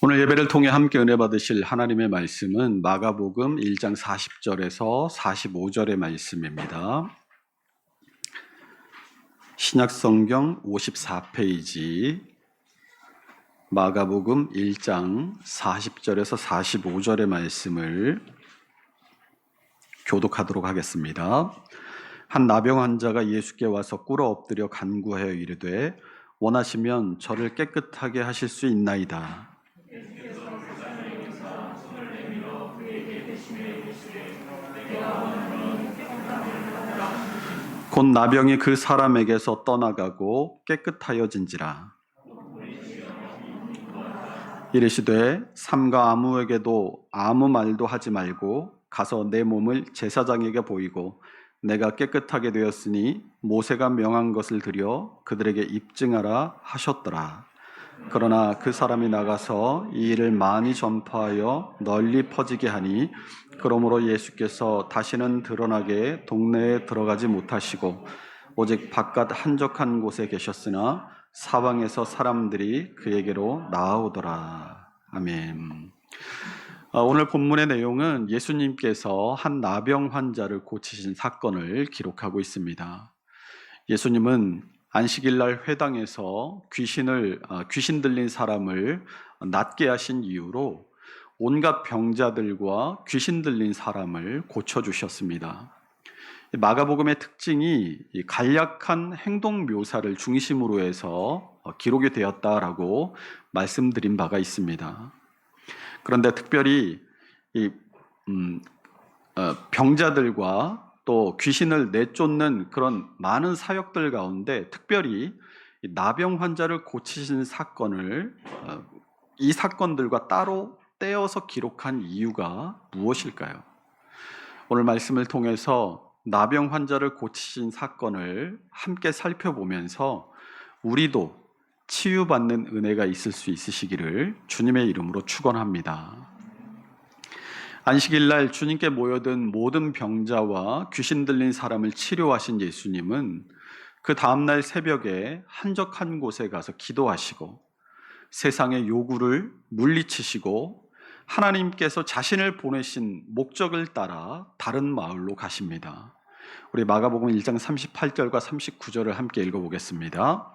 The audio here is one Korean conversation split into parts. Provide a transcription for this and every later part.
오늘 예배를 통해 함께 은혜 받으실 하나님의 말씀은 마가복음 1장 40절에서 45절의 말씀입니다. 신약성경 54페이지 마가복음 1장 40절에서 45절의 말씀을 교독하도록 하겠습니다. 한 나병 환자가 예수께 와서 꿇어 엎드려 간구하여 이르되 원하시면 저를 깨끗하게 하실 수 있나이다. 곧 나병이 그 사람에게서 떠나가고 깨끗하여진지라. 이르시되 삼가 아무에게도 아무 말도 하지 말고 가서 내 몸을 제사장에게 보이고 내가 깨끗하게 되었으니 모세가 명한 것을 드려 그들에게 입증하라 하셨더라. 그러나 그 사람이 나가서 이 일을 많이 전파하여 널리 퍼지게 하니 그러므로 예수께서 다시는 드러나게 동네에 들어가지 못하시고 오직 바깥 한적한 곳에 계셨으나 사방에서 사람들이 그에게로 나아오더라. 아멘. 오늘 본문의 내용은 예수님께서 한 나병 환자를 고치신 사건을 기록하고 있습니다. 예수님은 안식일 날 회당에서 귀신 들린 사람을 낫게 하신 이유로 온갖 병자들과 귀신 들린 사람을 고쳐주셨습니다. 마가복음의 특징이 간략한 행동 묘사를 중심으로 해서 기록이 되었다라고 말씀드린 바가 있습니다. 그런데 특별히 병자들과 또 귀신을 내쫓는 그런 많은 사역들 가운데 특별히 나병 환자를 고치신 사건을 이 사건들과 따로 떼어서 기록한 이유가 무엇일까요? 오늘 말씀을 통해서 나병 환자를 고치신 사건을 함께 살펴보면서 우리도 치유받는 은혜가 있을 수 있으시기를 주님의 이름으로 축원합니다. 안식일 날 주님께 모여든 모든 병자와 귀신 들린 사람을 치료하신 예수님은 그 다음날 새벽에 한적한 곳에 가서 기도하시고 세상의 요구를 물리치시고 하나님께서 자신을 보내신 목적을 따라 다른 마을로 가십니다. 우리 마가복음 1장 38절과 39절을 함께 읽어보겠습니다.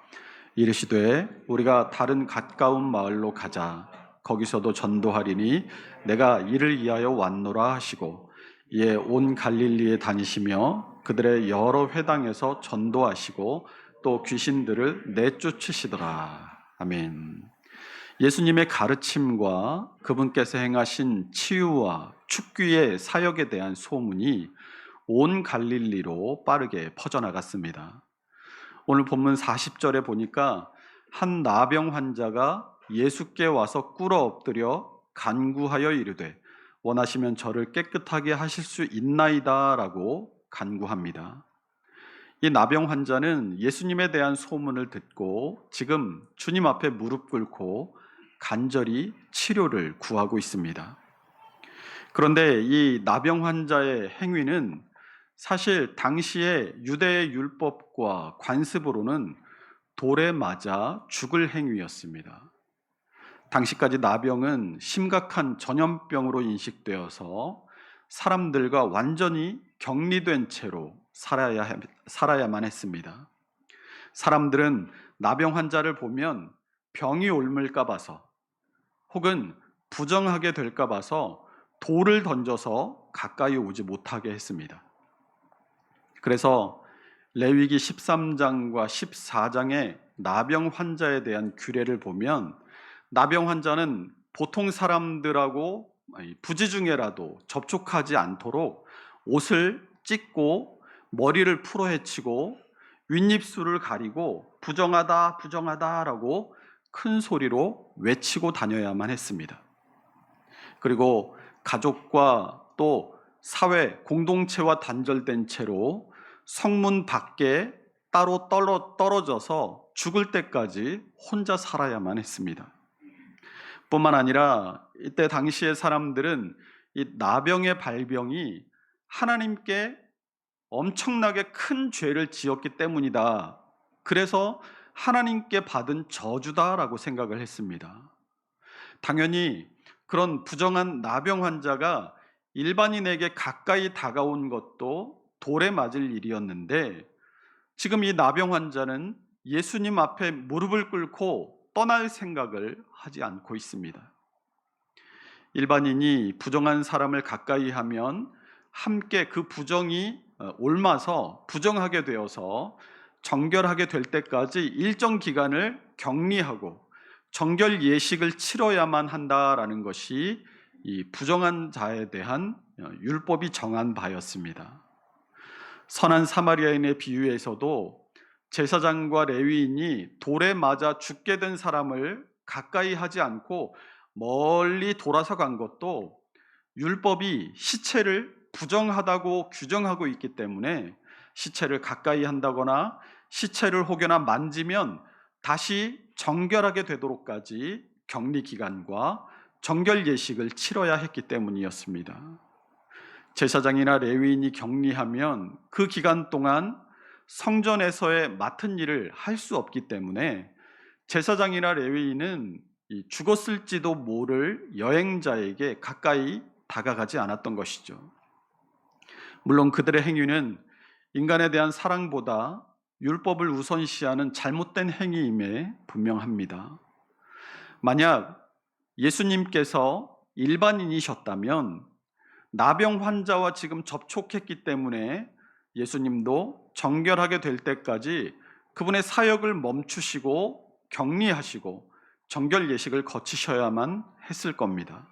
이르시되 우리가 다른 가까운 마을로 가자. 거기서도 전도하리니 내가 이를 위하여 왔노라 하시고 이에 온 갈릴리에 다니시며 그들의 여러 회당에서 전도하시고 또 귀신들을 내쫓으시더라. 아멘. 예수님의 가르침과 그분께서 행하신 치유와 축귀의 사역에 대한 소문이 온 갈릴리로 빠르게 퍼져나갔습니다. 오늘 본문 40절에 보니까 한 나병 환자가 예수께 와서 꿇어 엎드려 간구하여 이르되 원하시면 저를 깨끗하게 하실 수 있나이다 라고 간구합니다. 이 나병 환자는 예수님에 대한 소문을 듣고 지금 주님 앞에 무릎 꿇고 간절히 치료를 구하고 있습니다. 그런데 이 나병 환자의 행위는 사실 당시의 유대의 율법과 관습으로는 돌에 맞아 죽을 행위였습니다. 당시까지 나병은 심각한 전염병으로 인식되어서 사람들과 완전히 격리된 채로 살아야만 했습니다. 사람들은 나병 환자를 보면 병이 옮을까 봐서 혹은 부정하게 될까 봐서 돌을 던져서 가까이 오지 못하게 했습니다. 그래서 레위기 13장과 14장의 나병 환자에 대한 규례를 보면 나병 환자는 보통 사람들하고 부지 중에라도 접촉하지 않도록 옷을 찢고 머리를 풀어헤치고 윗입술을 가리고 부정하다 부정하다라고 큰 소리로 외치고 다녀야만 했습니다. 그리고 가족과 또 사회 공동체와 단절된 채로 성문 밖에 따로 떨어져서 죽을 때까지 혼자 살아야만 했습니다. 뿐만 아니라 이때 당시의 사람들은 이 나병의 발병이 하나님께 엄청나게 큰 죄를 지었기 때문이다. 그래서 하나님께 받은 저주다라고 생각을 했습니다. 당연히 그런 부정한 나병 환자가 일반인에게 가까이 다가온 것도 돌에 맞을 일이었는데, 지금 이 나병 환자는 예수님 앞에 무릎을 꿇고 떠날 생각을 하지 않고 있습니다. 일반인이 부정한 사람을 가까이 하면 함께 그 부정이 옮아서 부정하게 되어서 정결하게 될 때까지 일정 기간을 격리하고 정결 예식을 치러야만 한다라는 것이 이 부정한 자에 대한 율법이 정한 바였습니다. 선한 사마리아인의 비유에서도 제사장과 레위인이 돌에 맞아 죽게 된 사람을 가까이 하지 않고 멀리 돌아서 간 것도 율법이 시체를 부정하다고 규정하고 있기 때문에 시체를 가까이 한다거나 시체를 혹여나 만지면 다시 정결하게 되도록까지 격리 기간과 정결 예식을 치러야 했기 때문이었습니다. 제사장이나 레위인이 격리하면 그 기간 동안 성전에서의 맡은 일을 할 수 없기 때문에 제사장이나 레위인은 이 죽었을지도 모를 여행자에게 가까이 다가가지 않았던 것이죠. 물론 그들의 행위는 인간에 대한 사랑보다 율법을 우선시하는 잘못된 행위임에 분명합니다. 만약 예수님께서 일반인이셨다면 나병 환자와 지금 접촉했기 때문에 예수님도 정결하게 될 때까지 그분의 사역을 멈추시고 격리하시고 정결 예식을 거치셔야만 했을 겁니다.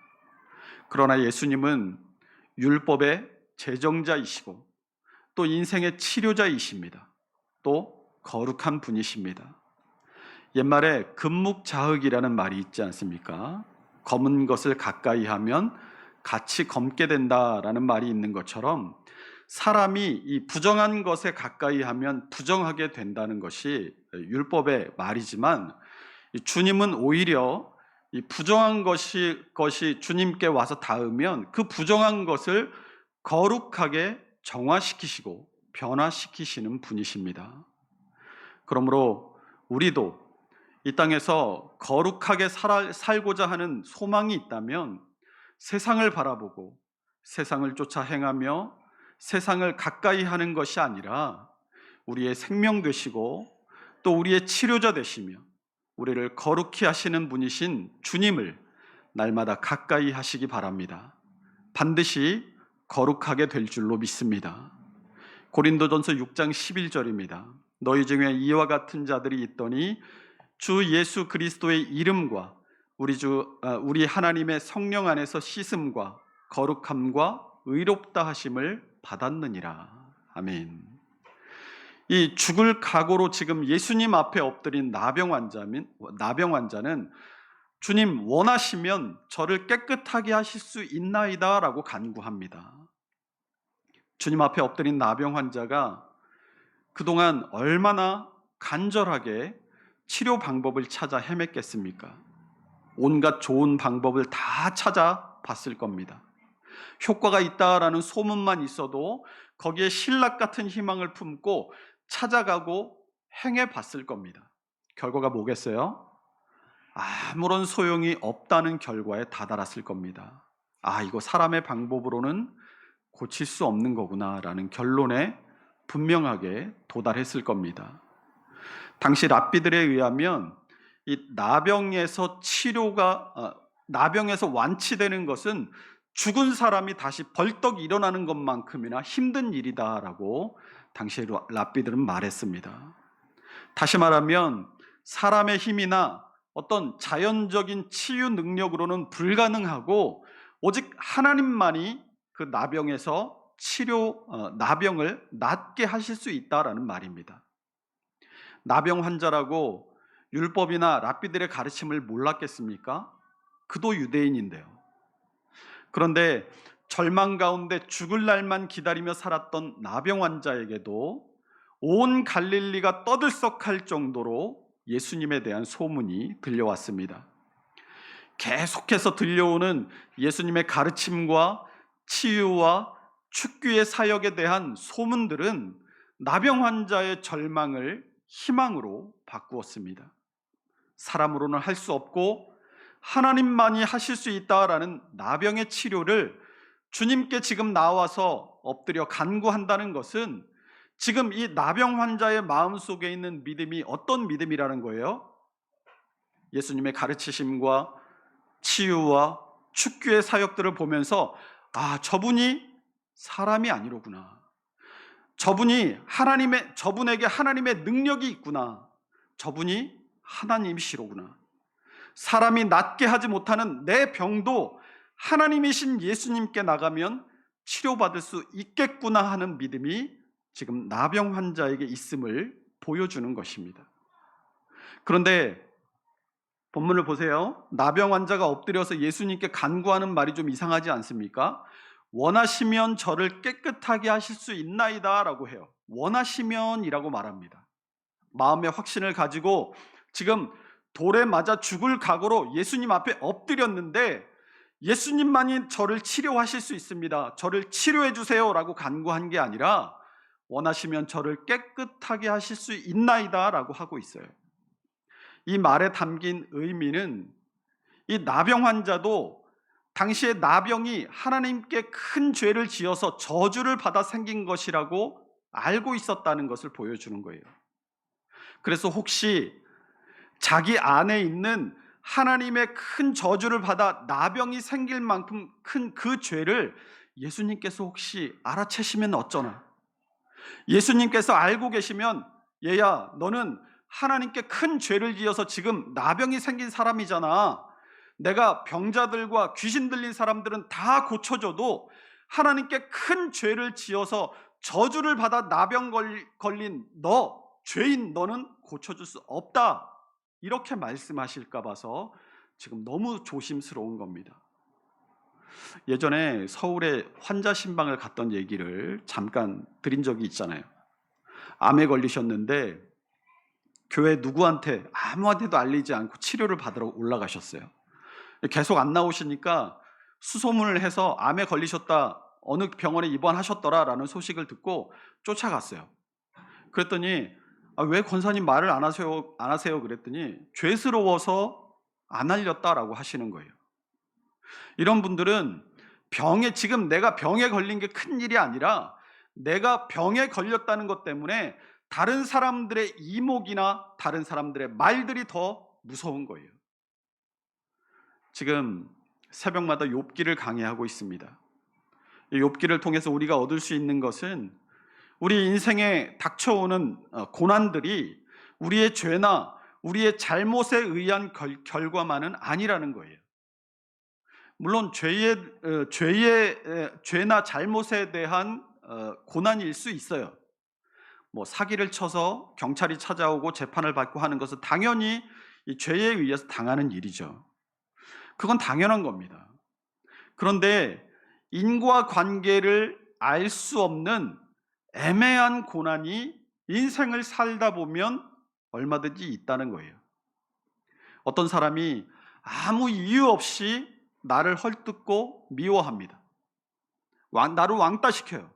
그러나 예수님은 율법의 제정자이시고 또 인생의 치료자이십니다. 또 거룩한 분이십니다. 옛말에 금묵자흑이라는 말이 있지 않습니까? 검은 것을 가까이 하면 같이 검게 된다라는 말이 있는 것처럼 사람이 이 부정한 것에 가까이 하면 부정하게 된다는 것이 율법의 말이지만, 주님은 오히려 이 부정한 것이 주님께 와서 닿으면 그 부정한 것을 거룩하게 정화시키시고 변화시키시는 분이십니다. 그러므로 우리도 이 땅에서 거룩하게 살고자 하는 소망이 있다면 세상을 바라보고 세상을 쫓아 행하며 세상을 가까이 하는 것이 아니라 우리의 생명 되시고 또 우리의 치료자 되시며 우리를 거룩히 하시는 분이신 주님을 날마다 가까이 하시기 바랍니다. 반드시 거룩하게 될 줄로 믿습니다. 고린도전서 6장 11절입니다. 너희 중에 이와 같은 자들이 있더니 주 예수 그리스도의 이름과 우리 하나님의 성령 안에서 씻음과 거룩함과 의롭다 하심을 받았느니라. 아멘. 이 죽을 각오로 지금 예수님 앞에 엎드린 나병 환자는 주님 원하시면 저를 깨끗하게 하실 수 있나이다 라고 간구합니다. 주님 앞에 엎드린 나병 환자가 그동안 얼마나 간절하게 치료 방법을 찾아 헤맸겠습니까? 온갖 좋은 방법을 다 찾아봤을 겁니다. 효과가 있다라는 소문만 있어도 거기에 신락 같은 희망을 품고 찾아가고 행해봤을 겁니다. 결과가 뭐겠어요? 아무런 소용이 없다는 결과에 다다랐을 겁니다. 이거 사람의 방법으로는 고칠 수 없는 거구나라는 결론에 분명하게 도달했을 겁니다. 당시 랍비들에 의하면 이 나병에서 완치되는 것은 죽은 사람이 다시 벌떡 일어나는 것만큼이나 힘든 일이다라고 당시 랍비들은 말했습니다. 다시 말하면 사람의 힘이나 어떤 자연적인 치유 능력으로는 불가능하고 오직 하나님만이 그 나병을 낫게 하실 수 있다라는 말입니다. 나병 환자라고 율법이나 랍비들의 가르침을 몰랐겠습니까? 그도 유대인인데요. 그런데 절망 가운데 죽을 날만 기다리며 살았던 나병 환자에게도 온 갈릴리가 떠들썩할 정도로 예수님에 대한 소문이 들려왔습니다. 계속해서 들려오는 예수님의 가르침과 치유와 축귀의 사역에 대한 소문들은 나병 환자의 절망을 희망으로 바꾸었습니다. 사람으로는 할 수 없고 하나님만이 하실 수 있다라는 나병의 치료를 주님께 지금 나와서 엎드려 간구한다는 것은 지금 이 나병 환자의 마음속에 있는 믿음이 어떤 믿음이라는 거예요? 예수님의 가르치심과 치유와 축규의 사역들을 보면서 저분이 사람이 아니로구나. 저분에게 하나님의 능력이 있구나. 저분이 하나님이시로구나. 사람이 낫게 하지 못하는 내 병도 하나님이신 예수님께 나가면 치료받을 수 있겠구나 하는 믿음이 지금 나병 환자에게 있음을 보여주는 것입니다. 그런데 본문을 보세요. 나병 환자가 엎드려서 예수님께 간구하는 말이 좀 이상하지 않습니까? 원하시면 저를 깨끗하게 하실 수 있나이다 라고 해요. 원하시면이라고 말합니다. 마음의 확신을 가지고 지금 돌에 맞아 죽을 각오로 예수님 앞에 엎드렸는데 예수님만이 저를 치료하실 수 있습니다. 저를 치료해 주세요 라고 간구한 게 아니라 원하시면 저를 깨끗하게 하실 수 있나이다 라고 하고 있어요. 이 말에 담긴 의미는 이 나병 환자도 당시에 나병이 하나님께 큰 죄를 지어서 저주를 받아 생긴 것이라고 알고 있었다는 것을 보여주는 거예요. 그래서 혹시 자기 안에 있는 하나님의 큰 저주를 받아 나병이 생길 만큼 큰 그 죄를 예수님께서 혹시 알아채시면 어쩌나? 예수님께서 알고 계시면 얘야, 너는 하나님께 큰 죄를 지어서 지금 나병이 생긴 사람이잖아. 내가 병자들과 귀신 들린 사람들은 다 고쳐줘도 하나님께 큰 죄를 지어서 저주를 받아 나병 걸린 너, 죄인 너는 고쳐줄 수 없다. 이렇게 말씀하실까 봐서 지금 너무 조심스러운 겁니다. 예전에 서울에 환자 신방을 갔던 얘기를 잠깐 드린 적이 있잖아요. 암에 걸리셨는데 교회 누구한테 아무한테도 알리지 않고 치료를 받으러 올라가셨어요. 계속 안 나오시니까 수소문을 해서 암에 걸리셨다, 어느 병원에 입원하셨더라라는 소식을 듣고 쫓아갔어요. 그랬더니 왜 권사님 말을 안 하세요? 그랬더니 죄스러워서 안 알렸다라고 하시는 거예요. 이런 분들은 지금 내가 병에 걸린 게 큰 일이 아니라 내가 병에 걸렸다는 것 때문에 다른 사람들의 이목이나 다른 사람들의 말들이 더 무서운 거예요. 지금 새벽마다 욥기를 강해하고 있습니다. 이 욥기를 통해서 우리가 얻을 수 있는 것은 우리 인생에 닥쳐오는 고난들이 우리의 죄나 우리의 잘못에 의한 결과만은 아니라는 거예요. 물론 죄나 잘못에 대한 고난일 수 있어요. 사기를 쳐서 경찰이 찾아오고 재판을 받고 하는 것은 당연히 이 죄에 의해서 당하는 일이죠. 그건 당연한 겁니다. 그런데 인과관계를 알 수 없는 애매한 고난이 인생을 살다 보면 얼마든지 있다는 거예요. 어떤 사람이 아무 이유 없이 나를 헐뜯고 미워합니다. 나를 왕따시켜요.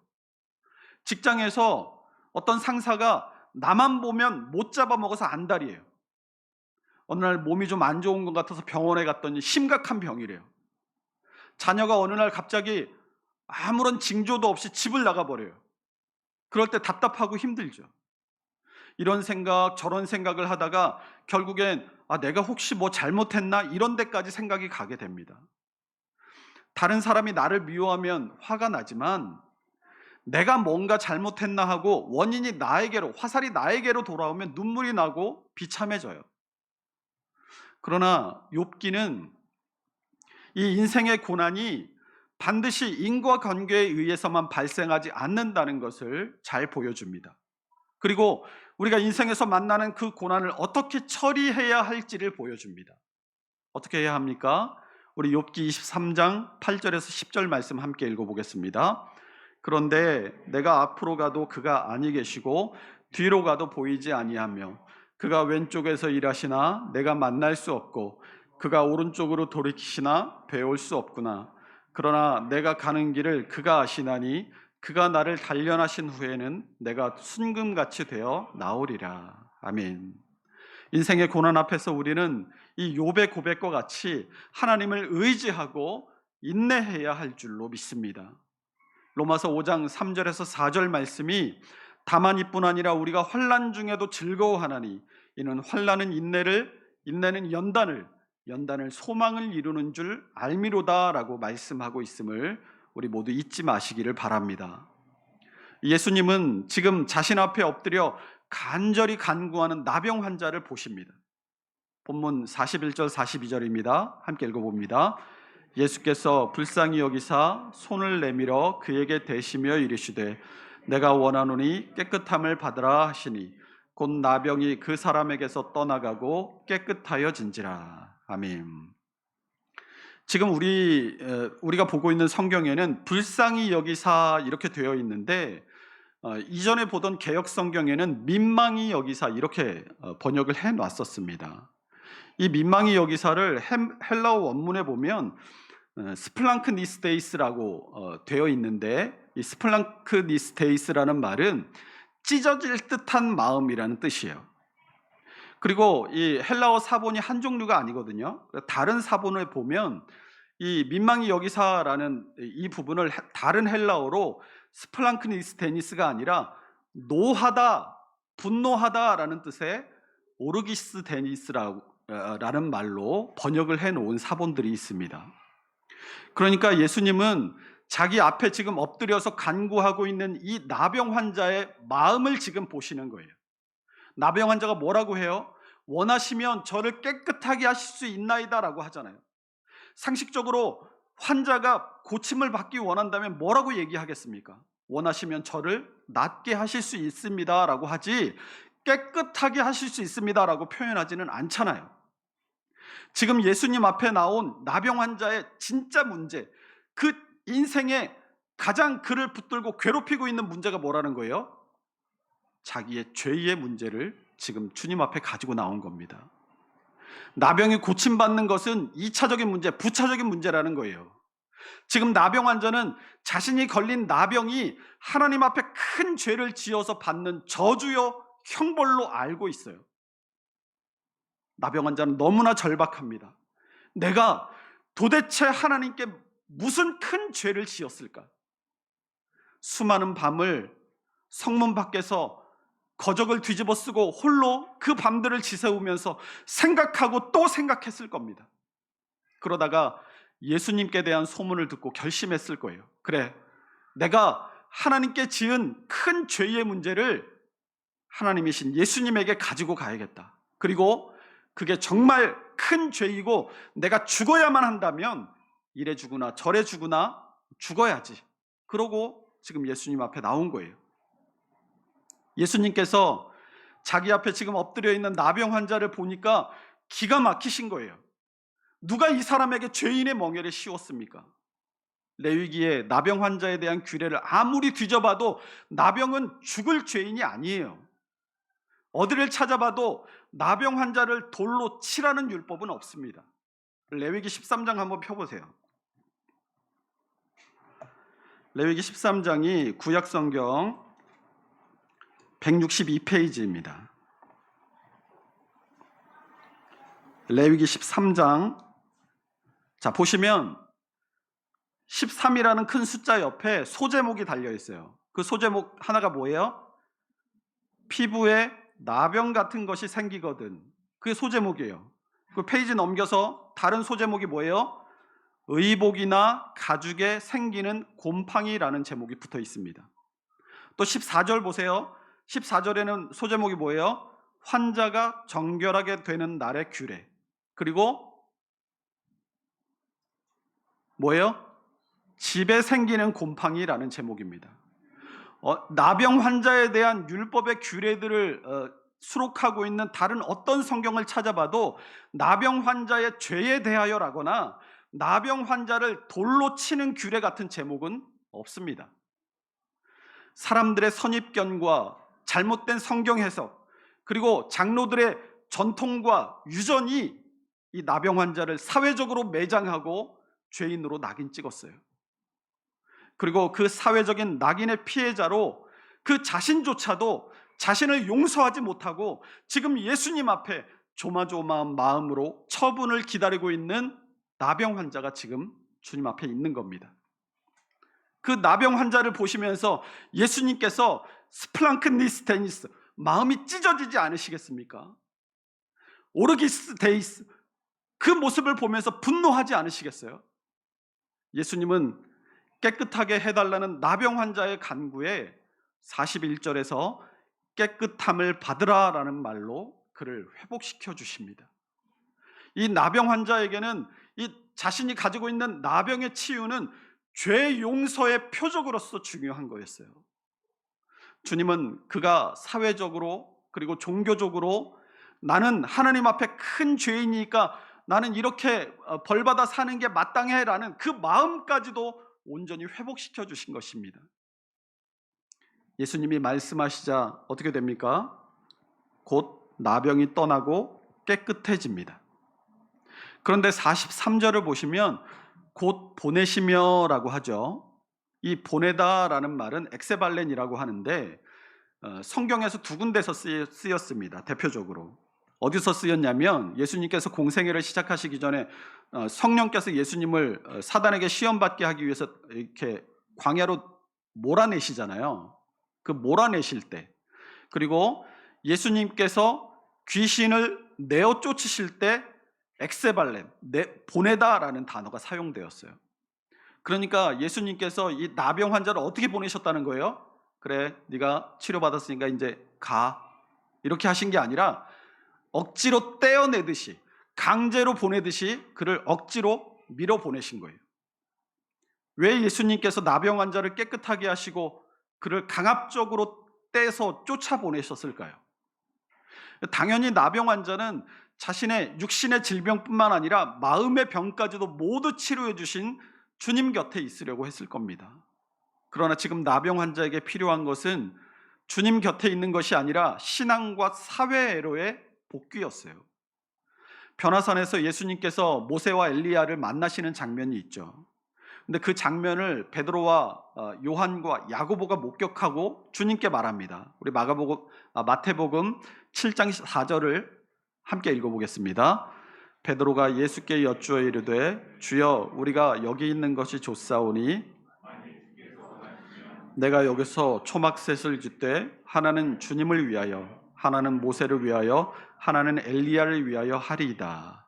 직장에서 어떤 상사가 나만 보면 못 잡아먹어서 안달이에요. 어느 날 몸이 좀 안 좋은 것 같아서 병원에 갔더니 심각한 병이래요. 자녀가 어느 날 갑자기 아무런 징조도 없이 집을 나가버려요. 그럴 때 답답하고 힘들죠. 이런 생각 저런 생각을 하다가 결국엔 내가 혹시 뭐 잘못했나 이런 데까지 생각이 가게 됩니다. 다른 사람이 나를 미워하면 화가 나지만 내가 뭔가 잘못했나 하고 원인이 화살이 나에게로 돌아오면 눈물이 나고 비참해져요. 그러나 욥기는 이 인생의 고난이 반드시 인과관계에 의해서만 발생하지 않는다는 것을 잘 보여줍니다. 그리고 우리가 인생에서 만나는 그 고난을 어떻게 처리해야 할지를 보여줍니다. 어떻게 해야 합니까? 우리 욥기 23장 8절에서 10절 말씀 함께 읽어보겠습니다. 그런데 내가 앞으로 가도 그가 아니 계시고 뒤로 가도 보이지 아니하며 그가 왼쪽에서 일하시나 내가 만날 수 없고 그가 오른쪽으로 돌이키시나 배울 수 없구나. 그러나 내가 가는 길을 그가 아시나니 그가 나를 단련하신 후에는 내가 순금같이 되어 나오리라. 아멘. 인생의 고난 앞에서 우리는 이 욥의 고백과 같이 하나님을 의지하고 인내해야 할 줄로 믿습니다. 로마서 5장 3절에서 4절 말씀이 다만 이뿐 아니라 우리가 환난 중에도 즐거워하나니 이는 환난은 인내는 연단을 소망을 이루는 줄 알미로다라고 말씀하고 있음을 우리 모두 잊지 마시기를 바랍니다. 예수님은 지금 자신 앞에 엎드려 간절히 간구하는 나병 환자를 보십니다. 본문 41절 42절입니다. 함께 읽어봅니다. 예수께서 불쌍히 여기사 손을 내밀어 그에게 대시며 이르시되 내가 원하노니 깨끗함을 받으라 하시니 곧 나병이 그 사람에게서 떠나가고 깨끗하여진지라. 아멘. 지금 우리가 보고 있는 성경에는 불쌍히 여기사 이렇게 되어 있는데 이전에 보던 개역 성경에는 민망히 여기사 이렇게 번역을 해 놨었습니다. 이 민망히 여기사를 헬라어 원문에 보면 스플랑크니스테이스라고 되어 있는데 이 스플랑크니스테이스라는 말은 찢어질 듯한 마음이라는 뜻이에요. 그리고 이 헬라어 사본이 한 종류가 아니거든요. 다른 사본을 보면 이 민망히 여기사라는 이 부분을 다른 헬라어로 스플랑크니스테니스가 아니라 노하다, 분노하다라는 뜻의 오르기스데니스라는 말로 번역을 해놓은 사본들이 있습니다. 그러니까 예수님은 자기 앞에 지금 엎드려서 간구하고 있는 이 나병 환자의 마음을 지금 보시는 거예요. 나병 환자가 뭐라고 해요? 원하시면 저를 깨끗하게 하실 수 있나이다 라고 하잖아요. 상식적으로 환자가 고침을 받기 원한다면 뭐라고 얘기하겠습니까? 원하시면 저를 낫게 하실 수 있습니다 라고 하지 깨끗하게 하실 수 있습니다 라고 표현하지는 않잖아요. 지금 예수님 앞에 나온 나병 환자의 진짜 문제, 그 인생에 가장 그를 붙들고 괴롭히고 있는 문제가 뭐라는 거예요? 자기의 죄의 문제를 지금 주님 앞에 가지고 나온 겁니다. 나병이 고침받는 것은 2차적인 문제, 부차적인 문제라는 거예요. 지금 나병 환자는 자신이 걸린 나병이 하나님 앞에 큰 죄를 지어서 받는 저주요 형벌로 알고 있어요. 나병 환자는 너무나 절박합니다. 내가 도대체 하나님께 무슨 큰 죄를 지었을까? 수많은 밤을 성문 밖에서 거적을 뒤집어 쓰고 홀로 그 밤들을 지새우면서 생각하고 또 생각했을 겁니다. 그러다가 예수님께 대한 소문을 듣고 결심했을 거예요. 그래, 내가 하나님께 지은 큰 죄의 문제를 하나님이신 예수님에게 가지고 가야겠다. 그리고 그게 정말 큰 죄이고 내가 죽어야만 한다면 이래 죽으나 저래 죽으나 죽어야지. 그러고 지금 예수님 앞에 나온 거예요. 예수님께서 자기 앞에 지금 엎드려 있는 나병 환자를 보니까 기가 막히신 거예요. 누가 이 사람에게 죄인의 멍에를 씌웠습니까? 레위기에 나병 환자에 대한 규례를 아무리 뒤져봐도 나병은 죽을 죄인이 아니에요. 어디를 찾아봐도 나병 환자를 돌로 치라는 율법은 없습니다. 레위기 13장 한번 펴보세요. 레위기 13장이 구약성경 162페이지입니다. 레위기 13장. 자, 보시면 13이라는 큰 숫자 옆에 소제목이 달려 있어요. 그 소제목 하나가 뭐예요? 피부에 나병 같은 것이 생기거든. 그게 소제목이에요. 그 페이지 넘겨서 다른 소제목이 뭐예요? 의복이나 가죽에 생기는 곰팡이라는 제목이 붙어 있습니다. 또 14절 보세요. 14절에는 소제목이 뭐예요? 환자가 정결하게 되는 날의 규례. 그리고 뭐예요? 집에 생기는 곰팡이라는 제목입니다. 나병 환자에 대한 율법의 규례들을 수록하고 있는 다른 어떤 성경을 찾아봐도 나병 환자의 죄에 대하여라거나 나병 환자를 돌로 치는 규례 같은 제목은 없습니다. 사람들의 선입견과 잘못된 성경 해석, 그리고 장로들의 전통과 유전이 이 나병 환자를 사회적으로 매장하고 죄인으로 낙인 찍었어요. 그리고 그 사회적인 낙인의 피해자로 그 자신조차도 자신을 용서하지 못하고 지금 예수님 앞에 조마조마한 마음으로 처분을 기다리고 있는 나병 환자가 지금 주님 앞에 있는 겁니다. 그 나병 환자를 보시면서 예수님께서 스플랑크니스 테니스, 마음이 찢어지지 않으시겠습니까? 오르기스 데이스, 그 모습을 보면서 분노하지 않으시겠어요? 예수님은 깨끗하게 해달라는 나병 환자의 간구에 41절에서 깨끗함을 받으라라는 말로 그를 회복시켜 주십니다. 이 나병 환자에게는 이 자신이 가지고 있는 나병의 치유는 죄 용서의 표적으로서 중요한 거였어요. 주님은 그가 사회적으로 그리고 종교적으로 나는 하나님 앞에 큰 죄인이니까 나는 이렇게 벌받아 사는 게 마땅해라는 그 마음까지도 온전히 회복시켜 주신 것입니다. 예수님이 말씀하시자 어떻게 됩니까? 곧 나병이 떠나고 깨끗해집니다. 그런데 43절을 보시면 곧 보내시며라고 하죠. 이 보내다라는 말은 엑세발렌이라고 하는데 성경에서 두 군데서 쓰였습니다. 대표적으로 어디서 쓰였냐면 예수님께서 공생애를 시작하시기 전에 성령께서 예수님을 사단에게 시험받게 하기 위해서 이렇게 광야로 몰아내시잖아요. 그 몰아내실 때, 그리고 예수님께서 귀신을 내어 쫓으실 때 엑세발렌, 보내다라는 단어가 사용되었어요. 그러니까 예수님께서 이 나병 환자를 어떻게 보내셨다는 거예요? 그래, 네가 치료받았으니까 이제 가, 이렇게 하신 게 아니라 억지로 떼어내듯이, 강제로 보내듯이 그를 억지로 밀어 보내신 거예요. 왜 예수님께서 나병 환자를 깨끗하게 하시고 그를 강압적으로 떼서 쫓아보내셨을까요? 당연히 나병 환자는 자신의 육신의 질병뿐만 아니라 마음의 병까지도 모두 치료해 주신 주님 곁에 있으려고 했을 겁니다. 그러나 지금 나병 환자에게 필요한 것은 주님 곁에 있는 것이 아니라 신앙과 사회로의 복귀였어요. 변화산에서 예수님께서 모세와 엘리야를 만나시는 장면이 있죠. 근데 그 장면을 베드로와 요한과 야고보가 목격하고 주님께 말합니다. 우리 마태복음 7장 4절을 함께 읽어보겠습니다. 베드로가 예수께 여쭈어 이르되 주여 우리가 여기 있는 것이 좋사오니 내가 여기서 초막셋을 짓되 하나는 주님을 위하여 하나는 모세를 위하여 하나는 엘리야를 위하여 하리이다.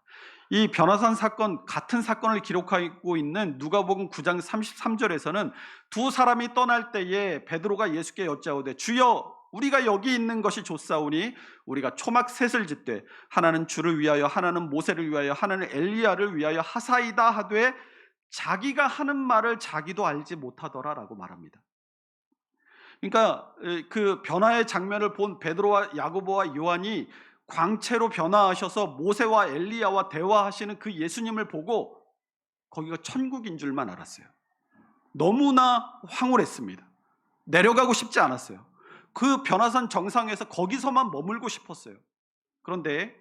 이 변화산 사건, 같은 사건을 기록하고 있는 누가복음 9장 33절에서는 두 사람이 떠날 때에 베드로가 예수께 여짜오되 주여 우리가 여기 있는 것이 좋사오니 우리가 초막셋을 짓되 하나는 주를 위하여 하나는 모세를 위하여 하나는 엘리야를 위하여 하사이다 하되 자기가 하는 말을 자기도 알지 못하더라라고 말합니다. 그러니까 그 변화의 장면을 본 베드로와 야고보와 요한이 광채로 변화하셔서 모세와 엘리야와 대화하시는 그 예수님을 보고 거기가 천국인 줄만 알았어요. 너무나 황홀했습니다. 내려가고 싶지 않았어요. 그 변화산 정상에서 거기서만 머물고 싶었어요. 그런데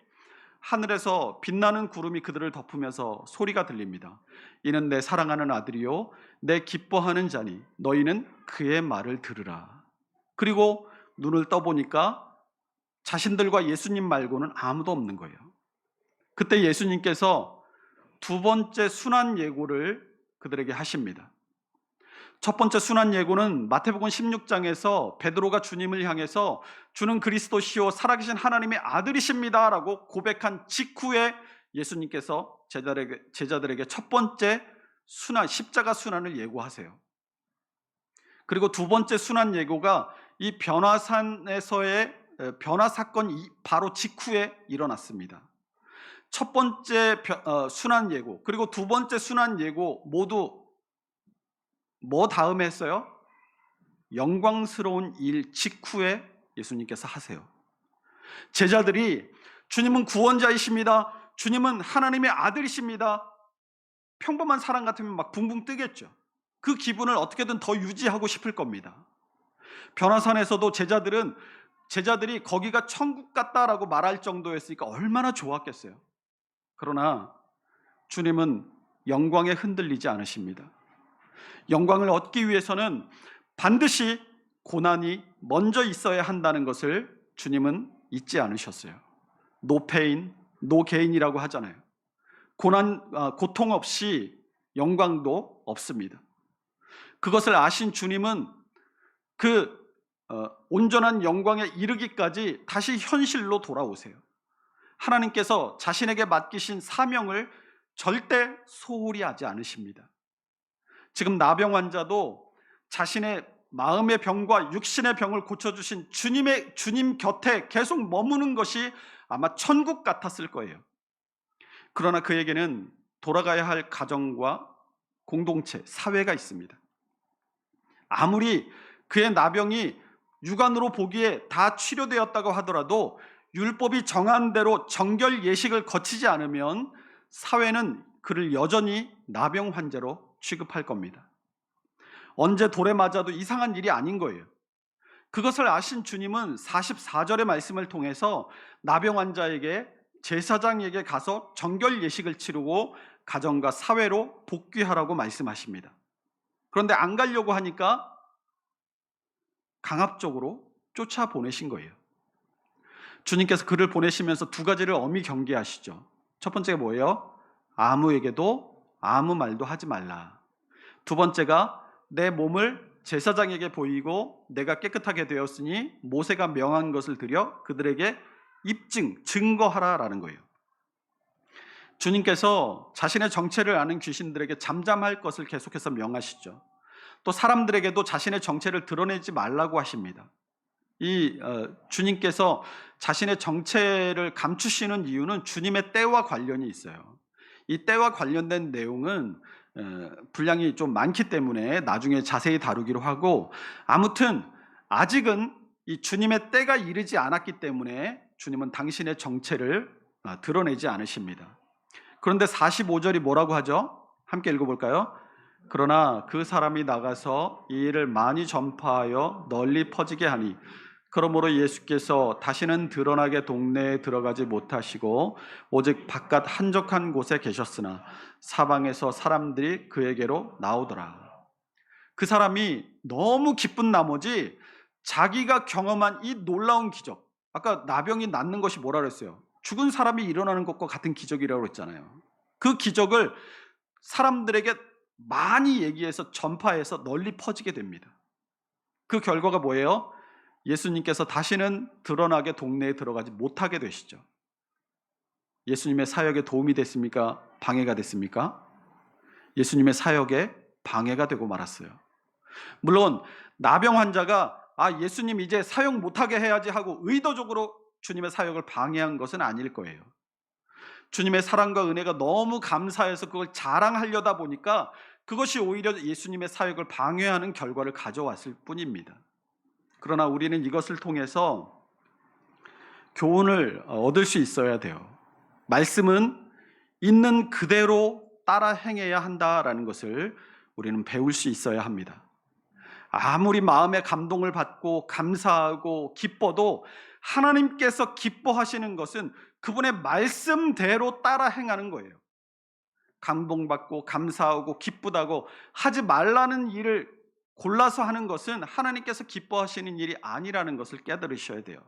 하늘에서 빛나는 구름이 그들을 덮으면서 소리가 들립니다. 이는 내 사랑하는 아들이요 내 기뻐하는 자니 너희는 그의 말을 들으라. 그리고 눈을 떠보니까 자신들과 예수님 말고는 아무도 없는 거예요. 그때 예수님께서 두 번째 순환 예고를 그들에게 하십니다. 첫 번째 순환 예고는 마태복음 16장에서 베드로가 주님을 향해서 주는 그리스도시요 살아계신 하나님의 아들이십니다 라고 고백한 직후에 예수님께서 제자들에게 첫 번째 순환, 십자가 순환을 예고하세요. 그리고 두 번째 순환 예고가 이 변화산에서의 변화 사건 바로 직후에 일어났습니다. 첫 번째 순환 예고 그리고 두 번째 순환 예고 모두 뭐 다음에 했어요? 영광스러운 일 직후에 예수님께서 하세요. 제자들이 주님은 구원자이십니다. 주님은 하나님의 아들이십니다. 평범한 사람 같으면 막 붕붕 뜨겠죠. 그 기분을 어떻게든 더 유지하고 싶을 겁니다. 변화산에서도 제자들이 거기가 천국 같다라고 말할 정도였으니까 얼마나 좋았겠어요. 그러나 주님은 영광에 흔들리지 않으십니다. 영광을 얻기 위해서는 반드시 고난이 먼저 있어야 한다는 것을 주님은 잊지 않으셨어요. no pain, no gain이라고 하잖아요. 고통 없이 영광도 없습니다. 그것을 아신 주님은 그 온전한 영광에 이르기까지 다시 현실로 돌아오세요. 하나님께서 자신에게 맡기신 사명을 절대 소홀히 하지 않으십니다. 지금 나병 환자도 자신의 마음의 병과 육신의 병을 고쳐주신 주님 곁에 계속 머무는 것이 아마 천국 같았을 거예요. 그러나 그에게는 돌아가야 할 가정과 공동체, 사회가 있습니다. 아무리 그의 나병이 육안으로 보기에 다 치료되었다고 하더라도 율법이 정한 대로 정결 예식을 거치지 않으면 사회는 그를 여전히 나병 환자로 취급할 겁니다. 언제 돌에 맞아도 이상한 일이 아닌 거예요. 그것을 아신 주님은 44절의 말씀을 통해서 나병 환자에게 제사장에게 가서 정결 예식을 치르고 가정과 사회로 복귀하라고 말씀하십니다. 그런데 안 가려고 하니까 강압적으로 쫓아보내신 거예요. 주님께서 그를 보내시면서 두 가지를 엄히 경계하시죠. 첫 번째가 뭐예요? 아무에게도 아무 말도 하지 말라. 두 번째가 내 몸을 제사장에게 보이고 내가 깨끗하게 되었으니 모세가 명한 것을 드려 그들에게 증거하라라는 거예요. 주님께서 자신의 정체를 아는 귀신들에게 잠잠할 것을 계속해서 명하시죠. 또 사람들에게도 자신의 정체를 드러내지 말라고 하십니다. 주님께서 자신의 정체를 감추시는 이유는 주님의 때와 관련이 있어요. 이 때와 관련된 내용은 분량이 좀 많기 때문에 나중에 자세히 다루기로 하고, 아무튼 아직은 이 주님의 때가 이르지 않았기 때문에 주님은 당신의 정체를 드러내지 않으십니다. 그런데 45절이 뭐라고 하죠? 함께 읽어볼까요? 그러나 그 사람이 나가서 이 일을 많이 전파하여 널리 퍼지게 하니 그러므로 예수께서 다시는 드러나게 동네에 들어가지 못하시고 오직 바깥 한적한 곳에 계셨으나 사방에서 사람들이 그에게로 나오더라. 그 사람이 너무 기쁜 나머지 자기가 경험한 이 놀라운 기적, 아까 나병이 낫는 것이 뭐라 그랬어요? 죽은 사람이 일어나는 것과 같은 기적이라고 했잖아요. 그 기적을 사람들에게 많이 얘기해서 전파해서 널리 퍼지게 됩니다. 그 결과가 뭐예요? 예수님께서 다시는 드러나게 동네에 들어가지 못하게 되시죠. 예수님의 사역에 도움이 됐습니까? 방해가 됐습니까? 예수님의 사역에 방해가 되고 말았어요. 물론 나병 환자가 예수님 이제 사역 못하게 해야지 하고 의도적으로 주님의 사역을 방해한 것은 아닐 거예요. 주님의 사랑과 은혜가 너무 감사해서 그걸 자랑하려다 보니까 그것이 오히려 예수님의 사역을 방해하는 결과를 가져왔을 뿐입니다. 그러나 우리는 이것을 통해서 교훈을 얻을 수 있어야 돼요. 말씀은 있는 그대로 따라 행해야 한다라는 것을 우리는 배울 수 있어야 합니다. 아무리 마음의 감동을 받고 감사하고 기뻐도 하나님께서 기뻐하시는 것은 그분의 말씀대로 따라 행하는 거예요. 감동받고 감사하고 기쁘다고 하지 말라는 일을 골라서 하는 것은 하나님께서 기뻐하시는 일이 아니라는 것을 깨달으셔야 돼요.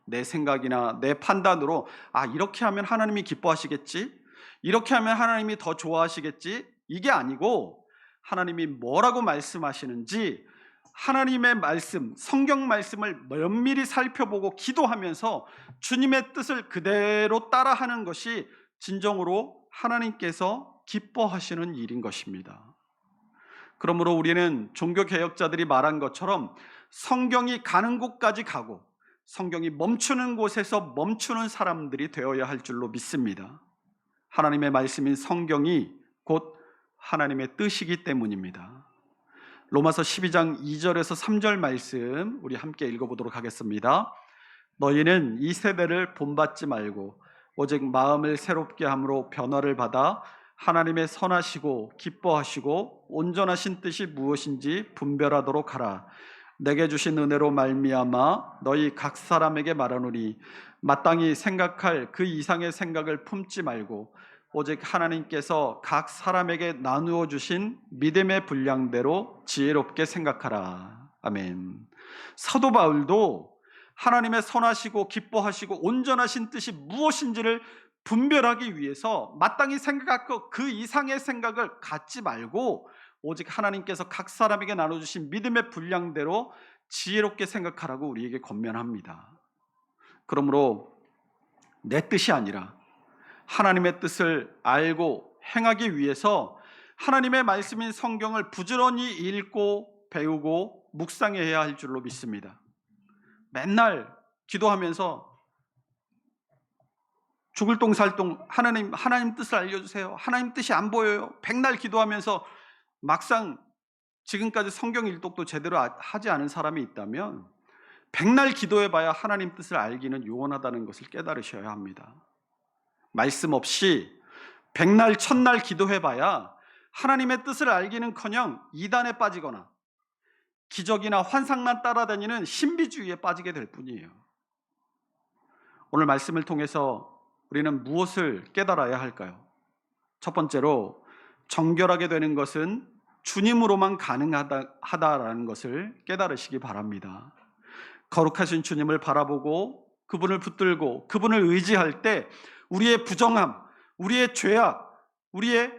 내 생각이나 내 판단으로 이렇게 하면 하나님이 기뻐하시겠지, 이렇게 하면 하나님이 더 좋아하시겠지, 이게 아니고 하나님이 뭐라고 말씀하시는지 하나님의 말씀, 성경 말씀을 면밀히 살펴보고 기도하면서 주님의 뜻을 그대로 따라하는 것이 진정으로 하나님께서 기뻐하시는 일인 것입니다. 그러므로 우리는 종교개혁자들이 말한 것처럼 성경이 가는 곳까지 가고 성경이 멈추는 곳에서 멈추는 사람들이 되어야 할 줄로 믿습니다. 하나님의 말씀인 성경이 곧 하나님의 뜻이기 때문입니다. 로마서 12장 2절에서 3절 말씀 우리 함께 읽어보도록 하겠습니다. 너희는 이 세대를 본받지 말고 오직 마음을 새롭게 함으로 변화를 받아 하나님의 선하시고 기뻐하시고 온전하신 뜻이 무엇인지 분별하도록 하라. 내게 주신 은혜로 말미암아 너희 각 사람에게 말하노니 마땅히 생각할 그 이상의 생각을 품지 말고 오직 하나님께서 각 사람에게 나누어 주신 믿음의 분량대로 지혜롭게 생각하라. 아멘. 사도 바울도 하나님의 선하시고 기뻐하시고 온전하신 뜻이 무엇인지를 분별하기 위해서 마땅히 생각하고 그 이상의 생각을 갖지 말고 오직 하나님께서 각 사람에게 나눠주신 믿음의 분량대로 지혜롭게 생각하라고 우리에게 권면합니다. 그러므로 내 뜻이 아니라 하나님의 뜻을 알고 행하기 위해서 하나님의 말씀인 성경을 부지런히 읽고 배우고 묵상해야 할 줄로 믿습니다. 맨날 기도하면서 죽을 똥살똥 하나님 뜻을 알려주세요. 하나님 뜻이 안 보여요. 백날 기도하면서 막상 지금까지 성경 일독도 제대로 하지 않은 사람이 있다면 백날 기도해봐야 하나님 뜻을 알기는 요원하다는 것을 깨달으셔야 합니다. 말씀 없이 백날 천날 기도해봐야 하나님의 뜻을 알기는커녕 이단에 빠지거나 기적이나 환상만 따라다니는 신비주의에 빠지게 될 뿐이에요. 오늘 말씀을 통해서 우리는 무엇을 깨달아야 할까요? 첫 번째로 정결하게 되는 것은 주님으로만 가능하다라는 것을 깨달으시기 바랍니다. 거룩하신 주님을 바라보고 그분을 붙들고 그분을 의지할 때 우리의 부정함, 우리의 죄악, 우리의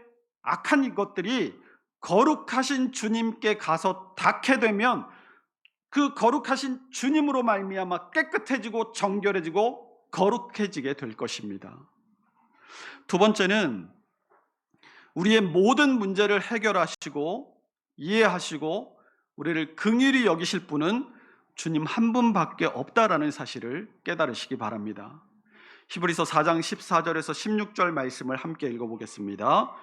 악한 것들이 거룩하신 주님께 가서 닿게 되면 그 거룩하신 주님으로 말미암아 깨끗해지고 정결해지고 거룩해지게 될 것입니다. 두 번째는 우리의 모든 문제를 해결하시고 이해하시고 우리를 긍휼히 여기실 분은 주님 한 분밖에 없다라는 사실을 깨달으시기 바랍니다. 히브리서 4장 14절에서 16절 말씀을 함께 읽어보겠습니다.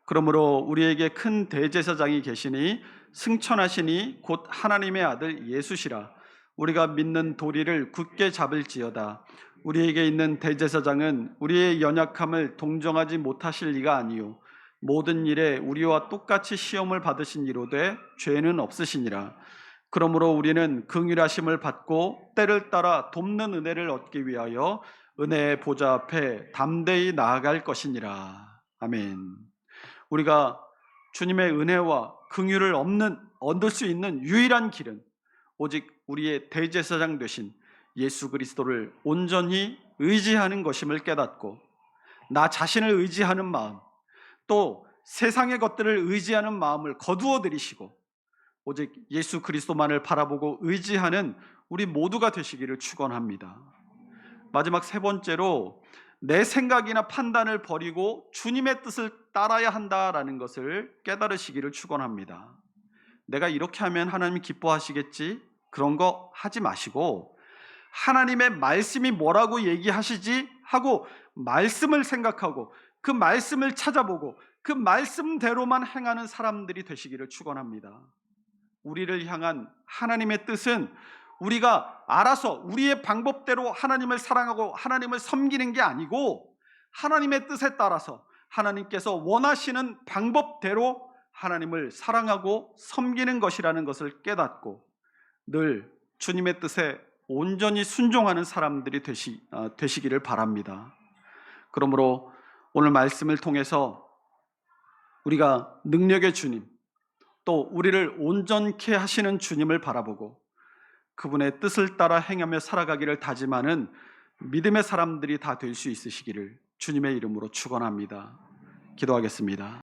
그러므로 우리에게 큰 대제사장이 계시니 승천하시니 곧 하나님의 아들 예수시라. 우리가 믿는 도리를 굳게 잡을지어다. 우리에게 있는 대제사장은 우리의 연약함을 동정하지 못하실 리가 아니요 모든 일에 우리와 똑같이 시험을 받으신 이로되 죄는 없으시니라. 그러므로 우리는 긍휼하심을 받고 때를 따라 돕는 은혜를 얻기 위하여 은혜의 보좌 앞에 담대히 나아갈 것이니라. 아멘. 우리가 주님의 은혜와 긍휼을 얻을 수 있는 유일한 길은 오직 우리의 대제사장 되신 예수 그리스도를 온전히 의지하는 것임을 깨닫고 나 자신을 의지하는 마음 또 세상의 것들을 의지하는 마음을 거두어 들이시고 오직 예수 그리스도만을 바라보고 의지하는 우리 모두가 되시기를 축원합니다. 마지막 세 번째로 내 생각이나 판단을 버리고 주님의 뜻을 따라야 한다라는 것을 깨달으시기를 축원합니다. 내가 이렇게 하면 하나님이 기뻐하시겠지? 그런 거 하지 마시고 하나님의 말씀이 뭐라고 얘기하시지? 하고 말씀을 생각하고 그 말씀을 찾아보고 그 말씀대로만 행하는 사람들이 되시기를 축원합니다. 우리를 향한 하나님의 뜻은 우리가 알아서 우리의 방법대로 하나님을 사랑하고 하나님을 섬기는 게 아니고 하나님의 뜻에 따라서 하나님께서 원하시는 방법대로 하나님을 사랑하고 섬기는 것이라는 것을 깨닫고 늘 주님의 뜻에 온전히 순종하는 사람들이 되시기를 바랍니다. 그러므로 오늘 말씀을 통해서 우리가 능력의 주님 또 우리를 온전케 하시는 주님을 바라보고 그분의 뜻을 따라 행하며 살아가기를 다짐하는 믿음의 사람들이 다 될 수 있으시기를 주님의 이름으로 축원합니다. 기도하겠습니다.